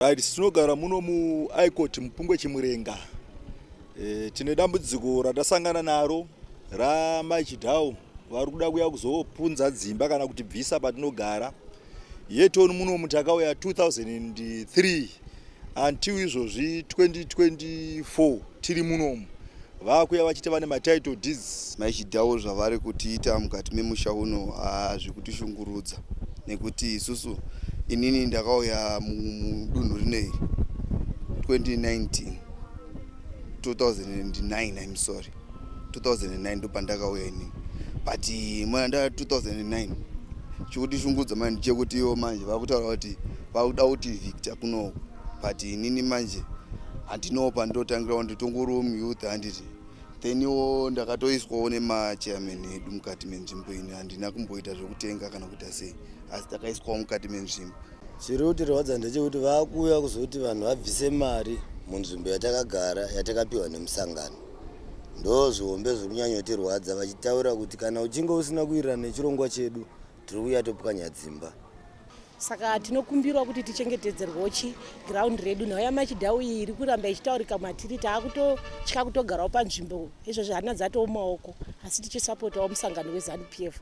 Tinogara muno muICOT Mupungwe Chimurenga. Tine dambudziko ratasangana naro ramachidhau vari kuda kuya kuzopunza dzimba kana kuti bvisa patinogara. Yetoni muno mutakauya 2003 until izvozvi 2024 tiri munomu. Vakuya vachita vane matitle deeds. Machidhau zvavari kutiita mukati memusha uno hazvikutishungurudza nekuti isusu inini ndakauya mudunhu rineri 2009 ndopandakauya inini, but mwana nda 2009 chikutishungurudza manje chekuti ivo manje vakutaura kuti vakuda kuti Victor kuno, but inini manje handinopa ndotangira kuti tongoro muyouth handiti then iwo ndakatoiswawo nemachairman edu mukati menzvimbo ino, handina kumboita zvokutenga kana kuita sei, asi takaiswawo mukati menzvimbo. Chiri kutirwadza ndechekuti vakuya kuzoti vanhu vabvise mari munzvimbo yatakagara yatakapiwa nemusangano. Ndo zvihombe zviri kunyanyotirwadza vachitaura kuti kana uchinge usina kuwirirana nechirongwa chedu tiri kuya topwanya dzimba. Saka tinokumbirwa kuti tichengetedzerwewo ground redu. Nhau yamachidhau iyi iri kuramba ichitaurika matiri, taakutotya kutogarawo panzvimbo izvozvo hana dzatowo maoko, asi tichisapotawo musangano weZANU-PF.